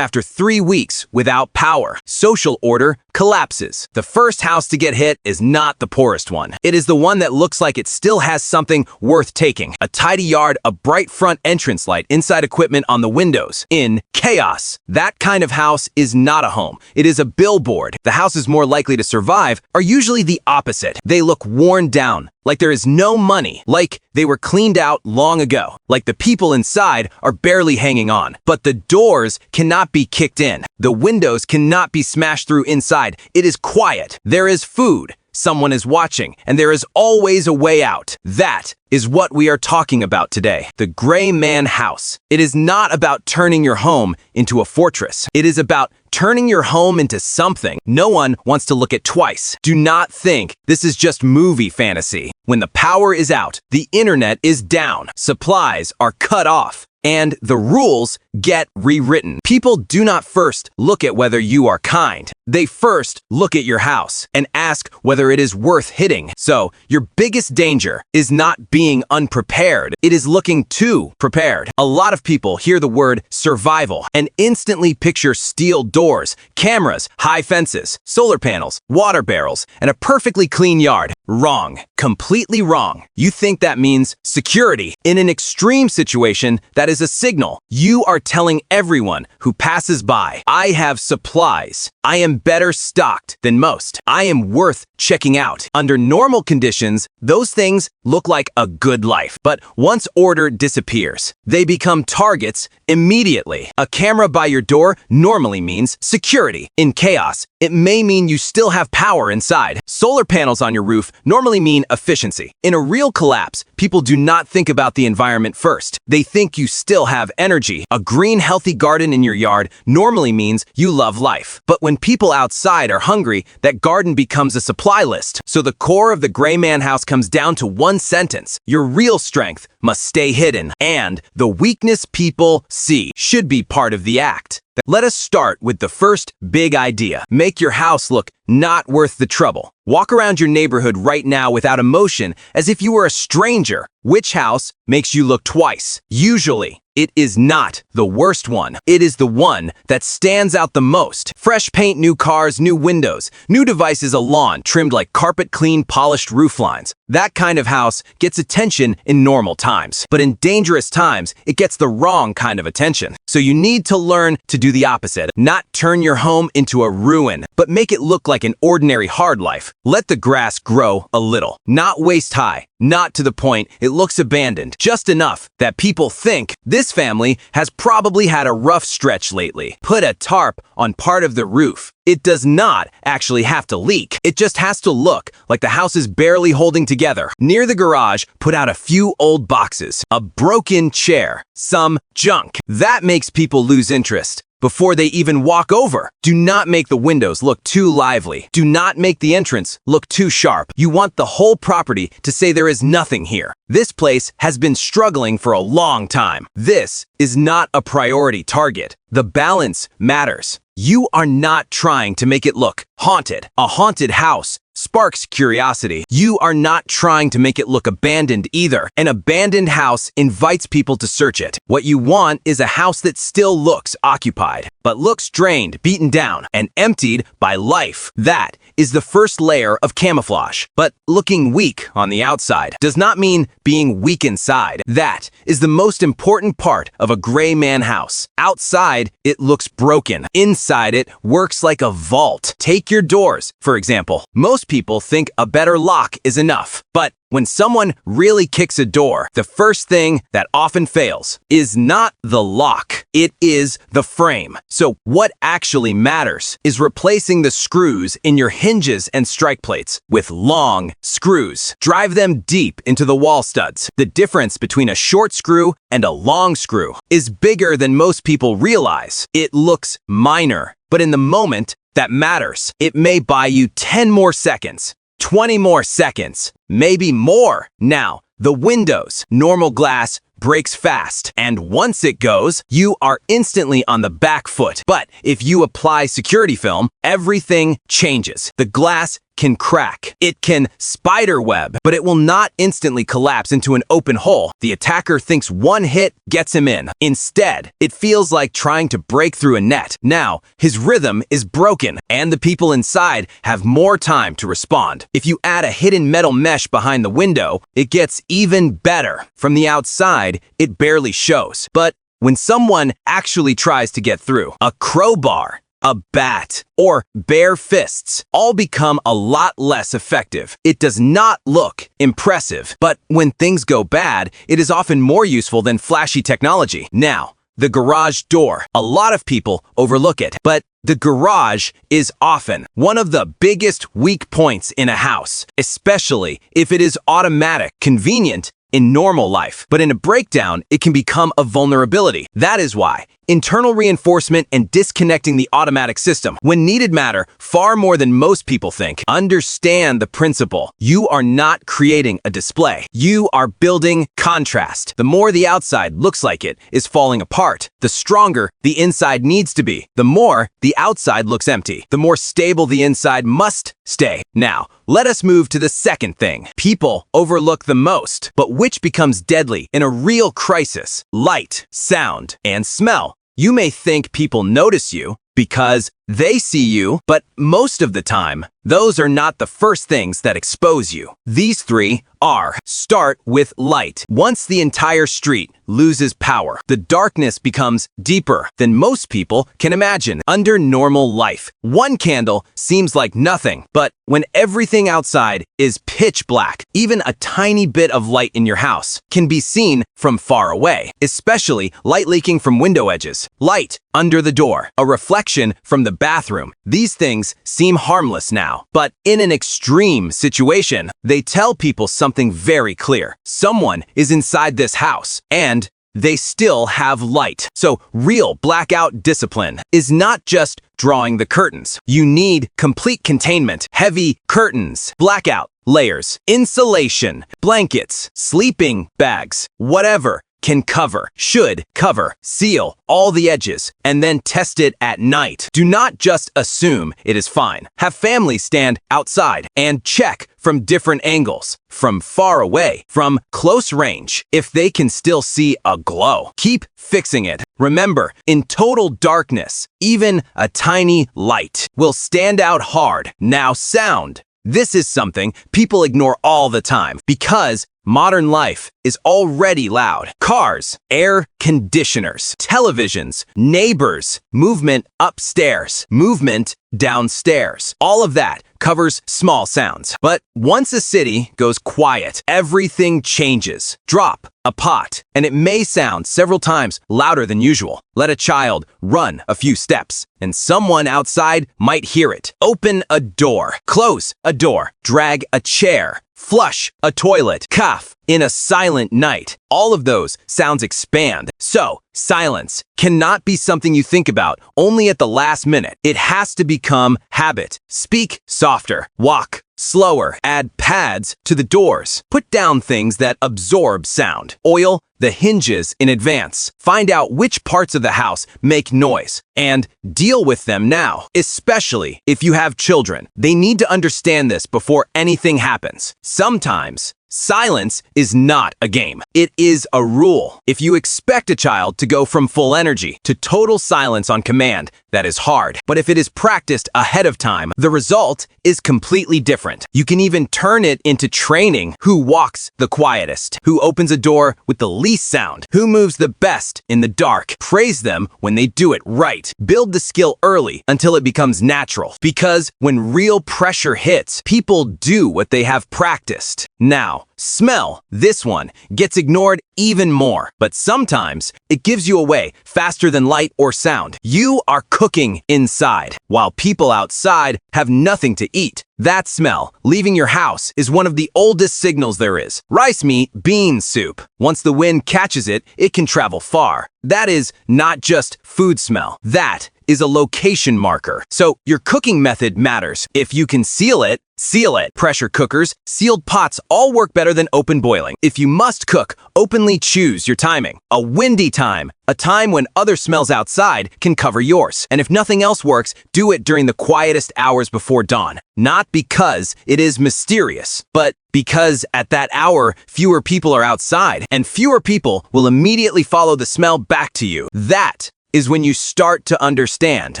After 3 weeks without power, social order collapses. The first house to get hit is not the poorest one. It is the one that looks like it still has something worth taking. A tidy yard, a bright front entrance light, inside equipment on the windows. In chaos. That kind of house is not a home. It is a billboard. The houses more likely to survive are usually the opposite. They look worn down, like there is no money, like they were cleaned out long ago, like the people inside are barely hanging on. But the doors cannot be kicked in. The windows cannot be smashed through inside. It is quiet. There is food. Someone is watching, and there is always a way out. That is what we are talking about today. The Gray Man House. It is not about turning your home into a fortress. It is about turning your home into something no one wants to look at twice. Do not think this is just movie fantasy. When the power is out, the internet is down, supplies are cut off, and the rules get rewritten. People do not first look at whether you are kind. They first look at your house and ask whether it is worth hitting. So, your biggest danger is not being unprepared. It is looking too prepared. A lot of people hear the word survival and instantly picture steel doors, cameras, high fences, solar panels, water barrels, and a perfectly clean yard. Wrong. Completely wrong. You think that means security. In an extreme situation, that is a signal. You are telling everyone who passes by, I have supplies. I am better stocked than most. I am worth checking out. Under normal conditions, those things look like a good life. But once order disappears, they become targets immediately. A camera by your door normally means security. In chaos, it may mean you still have power inside. Solar panels on your roof normally mean efficiency. In a real collapse, people do not think about the environment first. They think you still have energy. A green, healthy garden in your yard normally means you love life. But when people outside are hungry, that garden becomes a supply list. So the core of the Gray Man House comes down to one sentence. Your real strength must stay hidden, and the weakness people see should be part of the act. Let us start with the first big idea. Make your house look not worth the trouble. Walk around your neighborhood right now without emotion, as if you were a stranger. Which house makes you look twice? Usually, it is not the worst one. It is the one that stands out the most. Fresh paint, new cars, new windows, new devices, a lawn trimmed like carpet, clean, polished roof lines. That kind of house gets attention in normal times. But in dangerous times, it gets the wrong kind of attention. So you need to learn to do the opposite. Not turn your home into a ruin, but make it look like an ordinary hard life. Let the grass grow a little. Not waist high. Not to the point it looks abandoned. Just enough that people think this family has probably had a rough stretch lately. Put a tarp on part of the roof. It does not actually have to leak. It just has to look like the house is barely holding together. Near the garage, put out a few old boxes, a broken chair, some junk. That makes people lose interest before they even walk over. Do not make the windows look too lively. Do not make the entrance look too sharp. You want the whole property to say there is nothing here. This place has been struggling for a long time. This is not a priority target. The balance matters. You are not trying to make it look haunted. A haunted house sparks curiosity. You are not trying to make it look abandoned either. An abandoned house invites people to search it. What you want is a house that still looks occupied, but looks drained, beaten down, and emptied by life. That is the first layer of camouflage. But looking weak on the outside does not mean being weak inside. That is the most important part of a Gray Man house. Outside, it looks broken. Inside, it works like a vault. Take your doors, for example. Most people think a better lock is enough. But when someone really kicks a door, the first thing that often fails is not the lock. It is the frame. So what actually matters is replacing the screws in your hinges and strike plates with long screws. Drive them deep into the wall studs. The difference between a short screw and a long screw is bigger than most people realize. It looks minor, but in the moment, that matters. It may buy you 10 more seconds, 20 more seconds, maybe more. Now, the windows, normal glass, breaks fast, and once it goes, you are instantly on the back foot. But if you apply security film, everything changes. The glass can crack. It can spider web, but it will not instantly collapse into an open hole. The attacker thinks one hit gets him in. Instead, it feels like trying to break through a net. Now, his rhythm is broken, and the people inside have more time to respond. If you add a hidden metal mesh behind the window, it gets even better. From the outside, it barely shows. But when someone actually tries to get through, a crowbar, a bat, or bare fists all become a lot less effective. It does not look impressive, but when things go bad, it is often more useful than flashy technology. Now, the garage door. A lot of people overlook it, but the garage is often one of the biggest weak points in a house, especially if it is automatic, convenient in normal life. But in a breakdown, it can become a vulnerability. That is why internal reinforcement and disconnecting the automatic system, when needed, matter far more than most people think. Understand the principle. You are not creating a display. You are building contrast. The more the outside looks like it is falling apart, the stronger the inside needs to be. The more the outside looks empty, the more stable the inside must stay. Now, let us move to the second thing people overlook the most, but which becomes deadly in a real crisis: light, sound, and smell. You may think people notice you because they see you, but most of the time, those are not the first things that expose you. These three are: start with light. Once the entire street loses power, the darkness becomes deeper than most people can imagine. Under normal life, one candle seems like nothing, but when everything outside is pitch black, even a tiny bit of light in your house can be seen from far away, especially light leaking from window edges, light under the door, a reflection from the bathroom. These things seem harmless now, but in an extreme situation, they tell people something very clear. Someone is inside this house, and they still have light. So real blackout discipline is not just drawing the curtains. You need complete containment, heavy curtains, blackout layers, insulation, blankets, sleeping bags, whatever can cover, should cover, seal all the edges, and then test it at night. Do not just assume it is fine. Have families stand outside and check from different angles, from far away, from close range, if they can still see a glow. Keep fixing it. Remember, in total darkness, even a tiny light will stand out hard. Now, sound. This is something people ignore all the time because modern life is already loud. Cars, air conditioners, televisions, neighbors, movement upstairs, movement downstairs. All of that covers small sounds. But once a city goes quiet, everything changes. Drop a pot, and it may sound several times louder than usual. Let a child run a few steps, and someone outside might hear it. Open a door, close a door, drag a chair, flush a toilet, cough in a silent night. All of those sounds expand. So, silence cannot be something you think about only at the last minute. It has to become habit. Speak softer, walk slower, add pads to the doors. Put down things that absorb sound. Oil the hinges in advance. Find out which parts of the house make noise and deal with them now. Especially if you have children, they need to understand this before anything happens. Sometimes silence is not a game. It is a rule. If you expect a child to go from full energy to total silence on command, that is hard. But if it is practiced ahead of time, the result is completely different. You can even turn it into training. Who walks the quietest? Who opens a door with the least sound? Who moves the best in the dark? Praise them when they do it right. Build the skill early until it becomes natural. Because when real pressure hits, people do what they have practiced. Now, smell. This one gets ignored even more, but sometimes it gives you away faster than light or sound. You are cooking inside, while people outside have nothing to eat. That smell leaving your house is one of the oldest signals there is. Rice meat, bean soup. Once the wind catches it, it can travel far. That is not just food smell. That is a location marker. So your cooking method matters. If you conceal it, seal it. Pressure cookers, sealed pots all work better than open boiling. If you must cook, openly choose your timing. A windy time, a time when other smells outside can cover yours. And if nothing else works, do it during the quietest hours before dawn. Not because it is mysterious, but because at that hour, fewer people are outside, and fewer people will immediately follow the smell back to you. That is when you start to understand.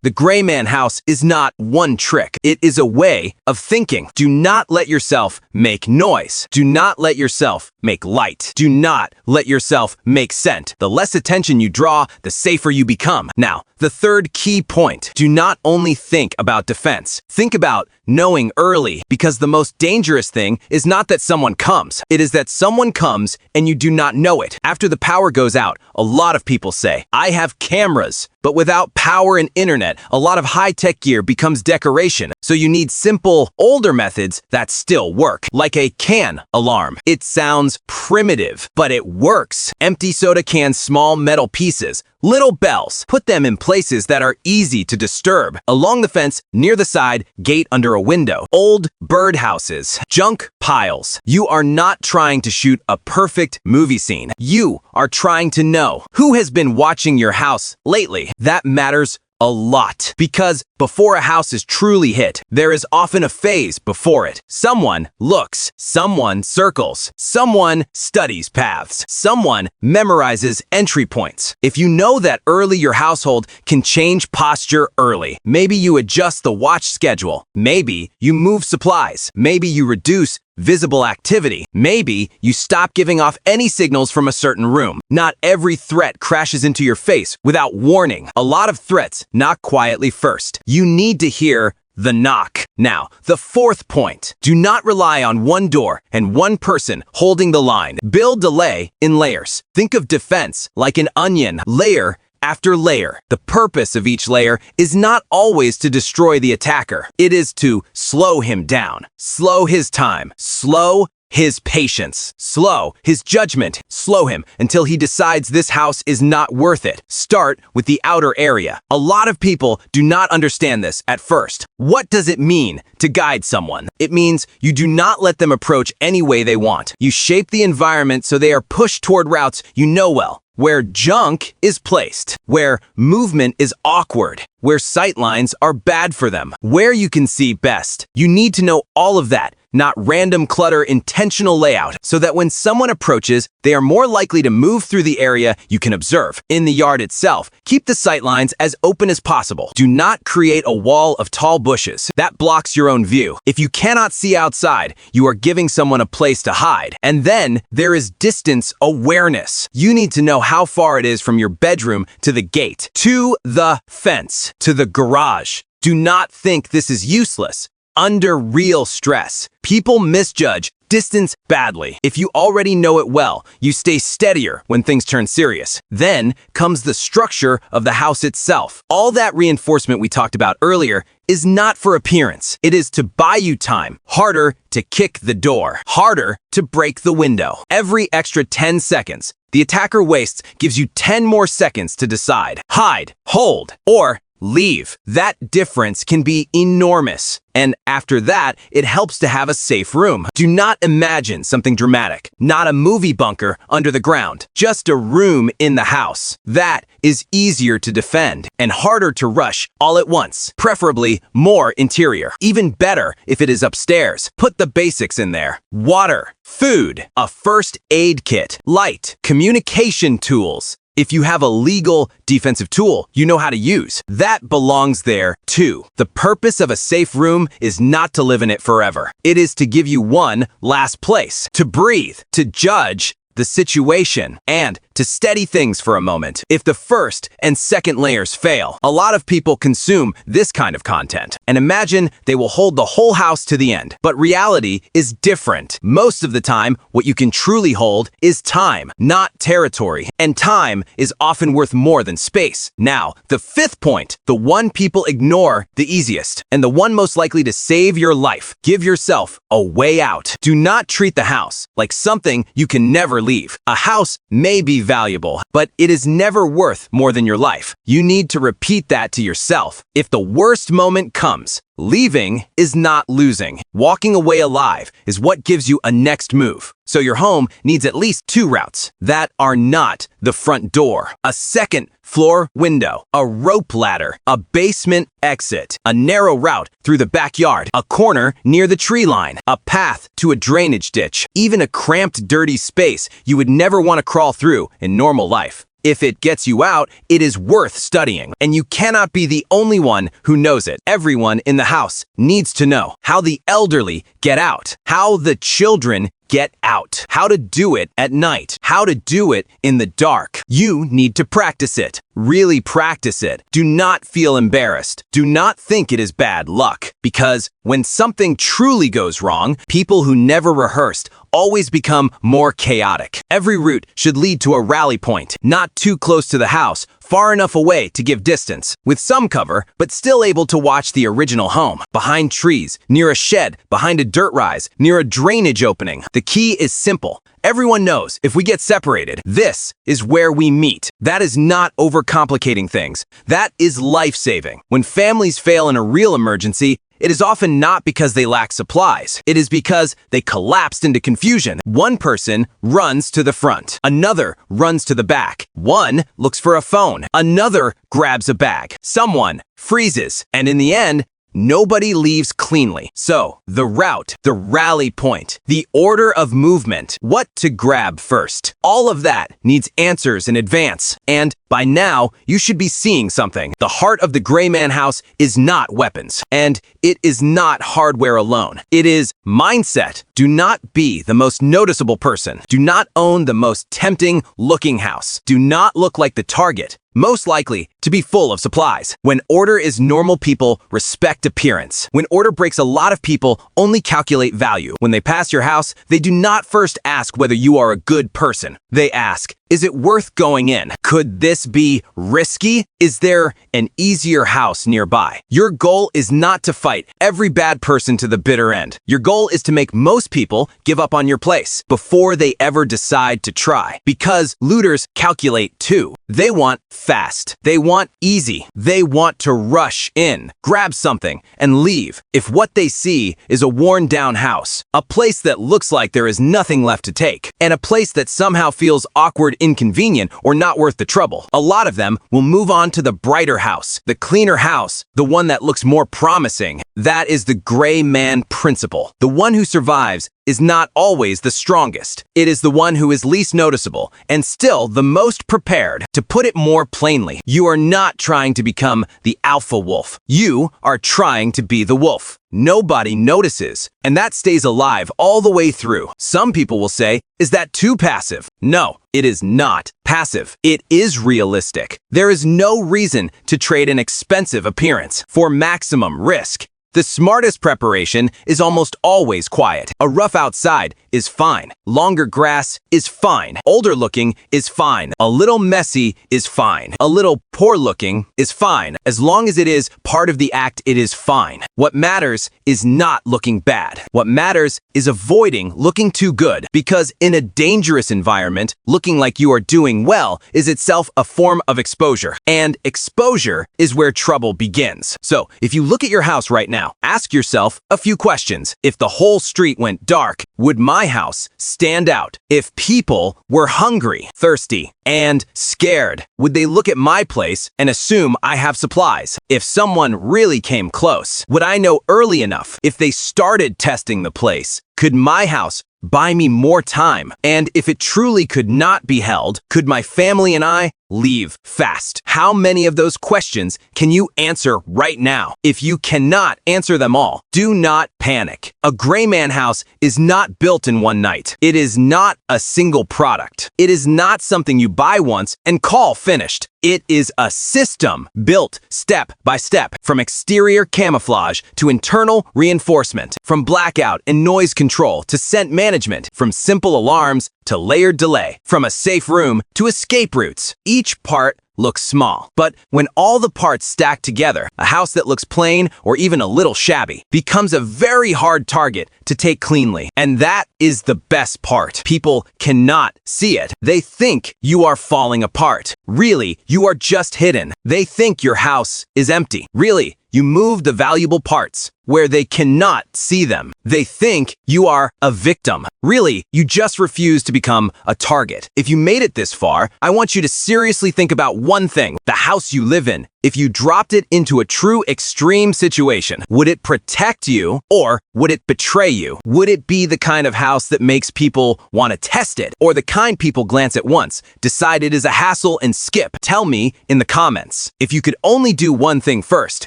The Gray Man house is not one trick. It is a way of thinking. Do not let yourself make noise. Do not let yourself make light. Do not let yourself make scent. The less attention you draw, the safer you become. Now, the third key point. Do not only think about defense. Think about knowing early, because the most dangerous thing is not that someone comes. It is that someone comes and you do not know it. After the power goes out, a lot of people say, I have cameras. But without power and internet, a lot of high-tech gear becomes decoration. So you need simple, older methods that still work, like a can alarm. It sounds primitive, but it works. Empty soda cans, small metal pieces, little bells. Put them in places that are easy to disturb. Along the fence, near the side, gate under a window. Old birdhouses, junk piles. You are not trying to shoot a perfect movie scene. You are trying to know who has been watching your house lately. That matters a lot, because before a house is truly hit, there is often a phase before it. Someone looks, someone circles, someone studies paths, someone memorizes entry points. If you know that early, your household can change posture early. Maybe you adjust the watch schedule. Maybe you move supplies. Maybe you reduce visible activity. Maybe you stop giving off any signals from a certain room. Not every threat crashes into your face without warning. A lot of threats knock quietly first. You need to hear the knock. Now, the fourth point. Do not rely on one door and one person holding the line. Build delay in layers. Think of defense like an onion, layer after layer. The purpose of each layer is not always to destroy the attacker. It is to slow him down, slow his time, slow his patience, slow his judgment, slow him until he decides this house is not worth it. Start with the outer area. A lot of people do not understand this at first. What does it mean to guide someone? It means you do not let them approach any way they want. You shape the environment so they are pushed toward routes you know well, where junk is placed, where movement is awkward, where sightlines are bad for them, where you can see best. You need to know all of that, not random clutter, intentional layout, so that when someone approaches, they are more likely to move through the area you can observe. In the yard itself, keep the sightlines as open as possible. Do not create a wall of tall bushes. That blocks your own view. If you cannot see outside, you are giving someone a place to hide. And then there is distance awareness. You need to know how far it is from your bedroom to the gate, to the fence, to the garage. Do not think this is useless. Under real stress, people misjudge distance badly. If you already know it well, you stay steadier when things turn serious. Then comes the structure of the house itself. All that reinforcement we talked about earlier is not for appearance. It is to buy you time. Harder to kick the door. Harder to break the window. Every extra 10 seconds the attacker wastes gives you 10 more seconds to decide. Hide, hold, or leave. That difference can be enormous. And after that, it helps to have a safe room. Do not imagine something dramatic. Not a movie bunker under the ground. Just a room in the house. That is easier to defend and harder to rush all at once. Preferably more interior. Even better if it is upstairs. Put the basics in there. Water, food, a first aid kit, light, communication tools. If you have a legal defensive tool you know how to use, that belongs there too. The purpose of a safe room is not to live in it forever. It is to give you one last place, to breathe, to judge the situation, and to steady things for a moment. If the first and second layers fail, a lot of people consume this kind of content and imagine they will hold the whole house to the end. But reality is different. Most of the time, what you can truly hold is time, not territory. And time is often worth more than space. Now, the fifth point, the one people ignore the easiest, and the one most likely to save your life. Give yourself a way out. Do not treat the house like something you can never leave. A house may be valuable, but it is never worth more than your life. You need to repeat that to yourself. If the worst moment comes, Leaving is not losing. Walking away alive is what gives you a next move. So your home needs at least 2 routes that are not the front door, a second floor window, a rope ladder, a basement exit, a narrow route through the backyard, a corner near the tree line, a path to a drainage ditch, even a cramped, dirty space you would never want to crawl through in normal life. If it gets you out, it is worth studying, and you cannot be the only one who knows it. Everyone in the house needs to know how the elderly get out, how the children get out, how to do it at night, how to do it in the dark. You need to practice it. Really practice it. Do not feel embarrassed. Do not think it is bad luck, because when something truly goes wrong, people who never rehearsed always become more chaotic. Every route should lead to a rally point, not too close to the house, far enough away to give distance, with some cover, but still able to watch the original home, behind trees, near a shed, behind a dirt rise, near a drainage opening. The key is simple. Everyone knows if we get separated, this is where we meet. That is not overcomplicating things. That is life-saving. When families fail in a real emergency, it is often not because they lack supplies. It is because they collapsed into confusion. One person runs to the front. Another runs to the back. One looks for a phone. Another grabs a bag. Someone freezes. And in the end, nobody leaves cleanly. So, the route, the rally point, the order of movement, what to grab first. All of that needs answers in advance. And by now, you should be seeing something. The heart of the Gray Man house is not weapons. And it is not hardware alone. It is mindset. Do not be the most noticeable person. Do not own the most tempting looking house. Do not look like the target, most likely to be full of supplies. When order is normal, people respect appearance. When order breaks, a lot of people only calculate value. When they pass your house, they do not first ask whether you are a good person. They ask, is it worth going in? Could this be risky? Is there an easier house nearby? Your goal is not to fight every bad person to the bitter end. Your goal is to make most people give up on your place before they ever decide to try. Because looters calculate too. They want fast. They want easy. They want to rush in, grab something, and leave. If what they see is a worn-down house, a place that looks like there is nothing left to take, and a place that somehow feels awkward, inconvenient, or not worth the trouble, a lot of them will move on to the brighter house, the cleaner house, the one that looks more promising. That is the Gray Man principle. The one who survives is not always the strongest. It is the one who is least noticeable and still the most prepared. To put it more plainly, you are not trying to become the alpha wolf. You are trying to be the wolf. Nobody notices, and that stays alive all the way through. Some people will say, is that too passive? No, it is not passive. It is realistic. There is no reason to trade an expensive appearance for maximum risk. The smartest preparation is almost always quiet. A rough outside is fine. Longer grass is fine. Older looking is fine. A little messy is fine. A little poor looking is fine. As long as it is part of the act, it is fine. What matters is not looking bad. What matters is avoiding looking too good, because in a dangerous environment, looking like you are doing well is itself a form of exposure. And exposure is where trouble begins. So if you look at your house right now, ask yourself a few questions. If the whole street went dark, would my house stand out? If people were hungry, thirsty, and scared, would they look at my place and assume I have supplies? If someone really came close, would I know early enough? If they started testing the place, could my house buy me more time? And if it truly could not be held, could my family and I leave fast? How many of those questions can you answer right now? If you cannot answer them all, do not panic. A Gray Man house is not built in one night. It is not a single product. It is not something you buy once and call finished. It is a system built step by step, from exterior camouflage to internal reinforcement, from blackout and noise control to scent management, from simple alarms to layered delay, from a safe room to escape routes. Each part looks small. But when all the parts stack together, a house that looks plain or even a little shabby becomes a very hard target to take cleanly. And that is the best part. People cannot see it. They think you are falling apart. Really, you are just hidden. They think your house is empty. Really, you moved the valuable parts where they cannot see them. They think you are a victim. Really, you just refuse to become a target. If you made it this far, I want you to seriously think about one thing: the house you live in. If you dropped it into a true extreme situation, would it protect you or would it betray you? Would it be the kind of house that makes people want to test it, or the kind people glance at once, decide it is a hassle and skip? Tell me in the comments. If you could only do one thing first,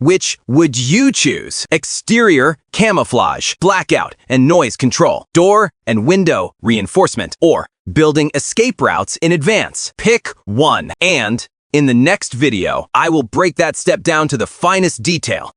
which would you choose? Exterior camouflage, blackout and noise control, door and window reinforcement, or building escape routes in advance? Pick one, and in the next video, I will break that step down to the finest detail.